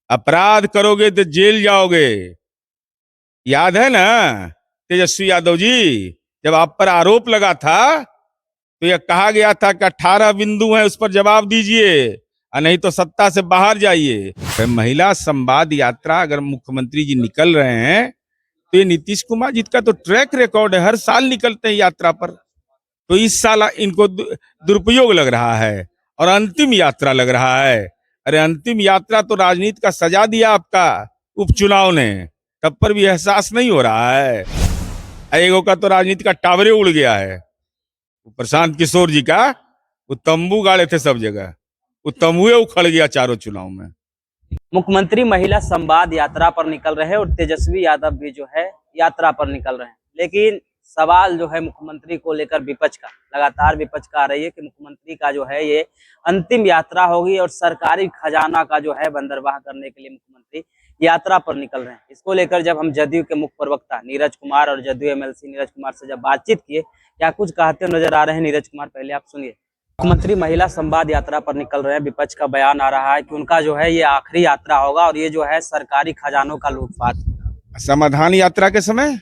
अपराध करोगे तो जेल जाओगे। याद है ना तेजस्वी यादव जी, जब आप पर आरोप लगा था तो यह कहा गया था कि 18 बिंदु हैं, उस पर जवाब दीजिए और नहीं तो सत्ता से बाहर जाइए। फिर महिला संवाद यात्रा अगर मुख्यमंत्री जी निकल रहे हैं तो ये नीतीश कुमार जी का तो ट्रैक रिकॉर्ड है, हर साल निकलते हैं यात्रा पर। तो इस साल इनको दुरुपयोग लग रहा है और अंतिम यात्रा लग रहा है। अरे अंतिम यात्रा तो राजनीति का सजा दिया आपका उपचुनाव ने, तब पर भी एहसास नहीं हो रहा है। एगो का तो राजनीति का टावरे उड़ गया है। प्रशांत किशोर जी का वो तंबू गाड़े थे सब जगह, वो तंबुए उखड़ गया चारों चुनाव में। मुख्यमंत्री महिला संवाद यात्रा पर निकल रहे हैं और तेजस्वी यादव भी जो है यात्रा पर निकल रहे हैं, लेकिन सवाल जो है मुख्यमंत्री को लेकर विपक्ष का लगातार विपक्ष का आ रही है कि मुख्यमंत्री का जो है ये अंतिम यात्रा होगी और सरकारी खजाना का जो है बंदरवाह करने के लिए मुख्यमंत्री यात्रा पर निकल रहे हैं। इसको लेकर जब हम जदयू के मुख्य प्रवक्ता नीरज कुमार और जदयू एमएलसी नीरज कुमार से जब बातचीत किए, क्या कुछ कहते नजर आ रहे हैं नीरज कुमार, पहले आप सुनिए। मुख्यमंत्री महिला संवाद यात्रा पर निकल रहे हैं, विपक्ष का बयान आ रहा है कि उनका जो है ये आखिरी यात्रा होगा और ये जो है सरकारी खजानों का लूटपाट। समाधान यात्रा के समय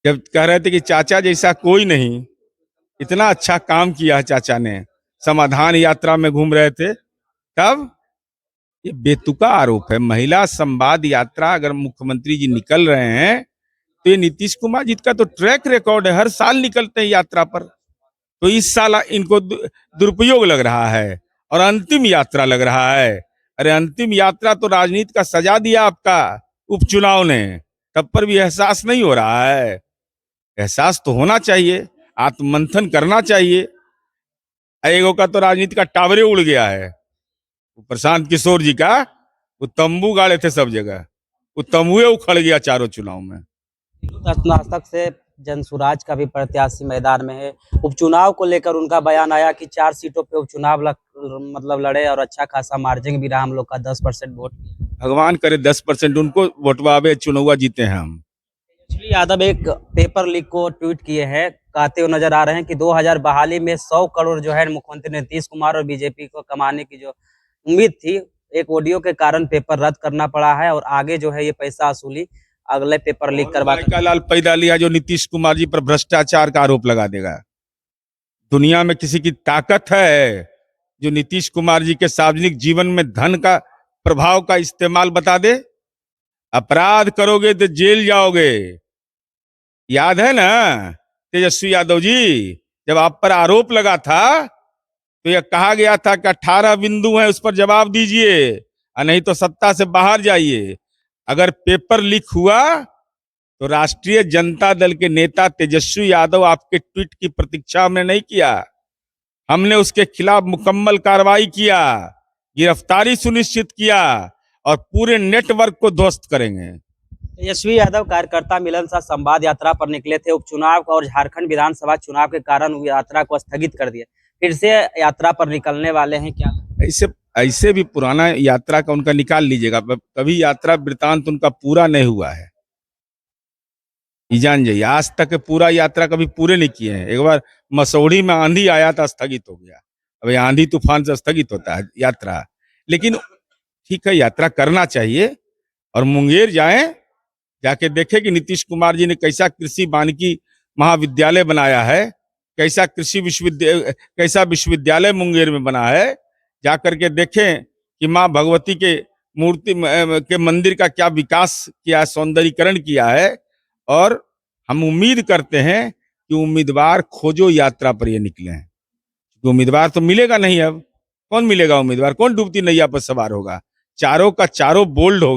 जब कह रहे थे कि चाचा जैसा कोई नहीं, इतना अच्छा काम किया है चाचा ने, समाधान यात्रा में घूम रहे थे, तब ये बेतुका आरोप है। महिला संवाद यात्रा अगर मुख्यमंत्री जी निकल रहे हैं तो ये नीतीश कुमार जी का तो ट्रैक रिकॉर्ड है, हर साल निकलते हैं यात्रा पर। तो इस साल इनको दुरुपयोग लग रहा है और अंतिम यात्रा लग रहा है। अरे अंतिम यात्रा तो राजनीति का सजा दिया आपका उपचुनाव ने, तब पर भी एहसास नहीं हो रहा है। एहसास तो होना चाहिए, आत्ममंथन करना चाहिए। एगो का तो राजनीति का टावरे उड़ गया है। प्रशांत किशोर जी का वो तंबू गाड़े थे सब जगह, वो तंबुए उखड़ गया चारों चुनाव में। स्नातक से जनसुराज का भी प्रत्याशी मैदान में है। उपचुनाव को लेकर उनका बयान आया कि 4 सीटों पे उपचुनाव मतलब लड़े और अच्छा खासा मार्जिन भी रहा हम लोग का, 10% वोट। भगवान करे 10% उनको वोटवावे, चुनाव जीते हैं हम। तेजस्वी यादव एक पेपर लीक को ट्वीट किए हैं, कहते हुए नजर आ रहे हैं कि 2000 बहाली में 100 करोड़ जो है मुख्यमंत्री नीतीश कुमार और बीजेपी को कमाने की जो उम्मीद थी, एक ऑडियो के कारण पेपर रद्द करना पड़ा है और आगे जो है ये पैसा वसूली अगले पेपर लीक करवा लाल पैदा लिया जो नीतीश कुमार जी पर भ्रष्टाचार का आरोप लगा देगा। दुनिया में किसी की ताकत है जो नीतीश कुमार जी के सार्वजनिक जीवन में धन का प्रभाव का इस्तेमाल बता दे? अपराध करोगे तो जेल जाओगे। याद है ना तेजस्वी यादव जी, जब आप पर आरोप लगा था तो यह कहा गया था कि 18 बिंदु हैं, उस पर जवाब दीजिए और नहीं तो सत्ता से बाहर जाइए। अगर पेपर लीक हुआ तो राष्ट्रीय जनता दल के नेता तेजस्वी यादव आपके ट्वीट की प्रतीक्षा हमने नहीं किया, हमने उसके खिलाफ मुकम्मल कार्रवाई किया, गिरफ्तारी सुनिश्चित किया और पूरे नेटवर्क को ध्वस्त करेंगे। तेजस्वी यादव कार्यकर्ता मिलन सा संवाद यात्रा पर निकले थे, उपचुनाव और झारखंड विधानसभा चुनाव के कारण यात्रा को स्थगित कर दिया, फिर से यात्रा पर निकलने वाले हैं क्या? ऐसे ऐसे भी पुराना यात्रा का उनका निकाल लीजिएगा, कभी यात्रा वृतांत उनका पूरा नहीं हुआ है। जान जाइए, आज तक पूरा यात्रा कभी पूरे नहीं किए हैं। एक बार मसौढ़ी में आंधी आया था, स्थगित हो गया। अब आंधी तूफान से स्थगित होता है यात्रा, लेकिन ठीक है यात्रा करना चाहिए। और मुंगेर जाएं, जाके देखें कि नीतीश कुमार जी ने कैसा कृषि वानिकी महाविद्यालय बनाया है, कैसा कृषि विश्वविद्यालय, कैसा विश्वविद्यालय मुंगेर में बना है। जा करके देखें कि माँ भगवती के मूर्ति के मंदिर का क्या विकास किया, सौंदर्यीकरण किया है। और हम उम्मीद करते हैं कि उम्मीदवार खोजो यात्रा पर ये निकले हैं। तो उम्मीदवार तो मिलेगा नहीं, अब कौन मिलेगा उम्मीदवार, कौन डूबती नैया पर सवार होगा। चारों का चारों बोल्ड हो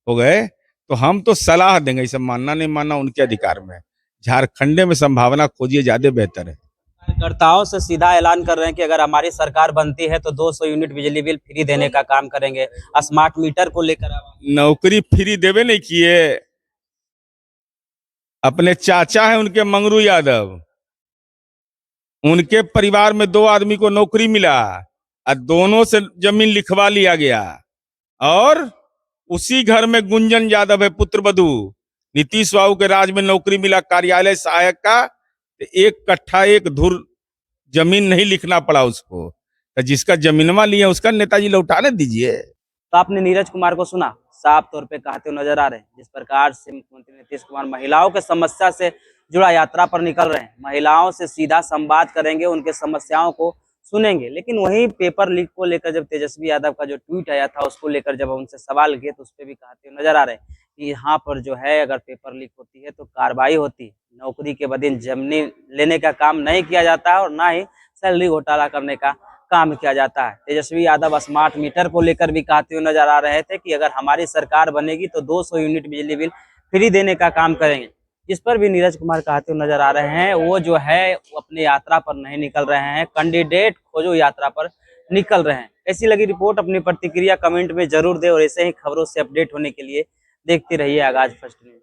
गए तो हम तो सलाह देंगे, इसे मानना नहीं मानना उनके अधिकार में। झारखंड में संभावना खोजिए, ज्यादा बेहतर है। कार्यकर्ताओं से सीधा ऐलान कर रहे हैं कि अगर हमारी सरकार बनती है तो 200 यूनिट बिजली बिल फ्री देने का काम करेंगे। स्मार्ट मीटर को लेकर नौकरी फ्री देवे नहीं किए, अपने चाचा है उनके मंगरू यादव, उनके परिवार में 2 आदमी को नौकरी मिला और दोनों से जमीन लिखवा लिया गया। और उसी घर में गुंजन यादव है पुत्रवधू, नीतीश बाबू के राज में नौकरी मिला कार्यालय सहायक का, 1 कट्ठा 1 धुर जमीन नहीं लिखना पड़ा उसको। तो जिसका जमीनवा लिया उसका नेताजी लौटाने दीजिए। तो आपने नीरज कुमार को सुना, साफ तौर पे कहते हुए नजर आ रहे हैं। जिस प्रकार से मुख्यमंत्री नीतीश कुमार महिलाओं के समस्या से जुड़ा यात्रा पर निकल रहे हैं, महिलाओं से सीधा संवाद करेंगे, उनके समस्याओं को सुनेंगे। लेकिन वहीं पेपर लीक को लेकर जब तेजस्वी यादव का जो ट्वीट आया था उसको लेकर जब उनसे सवाल किए तो उस पर भी कहते हुए नजर आ रहे हैं कि यहाँ पर जो है अगर पेपर लीक होती है तो कार्रवाई होती है, नौकरी के बदले जमीन लेने का काम नहीं किया जाता है और ना ही सैलरी घोटाला करने का काम किया जाता है। तेजस्वी यादव स्मार्ट मीटर को लेकर भी कहते हुए नजर आ रहे थे कि अगर हमारी सरकार बनेगी तो 200 यूनिट बिजली बिल फ्री देने का काम करेंगे। जिस पर भी नीरज कुमार कहते हुए नजर आ रहे हैं, वो जो है वो अपने यात्रा पर नहीं निकल रहे हैं, कैंडिडेट खोजो यात्रा पर निकल रहे हैं। कैसी लगी रिपोर्ट, अपनी प्रतिक्रिया कमेंट में जरूर दे और ऐसे ही खबरों से अपडेट होने के लिए देखते रहिए आगाज फर्स्ट न्यूज।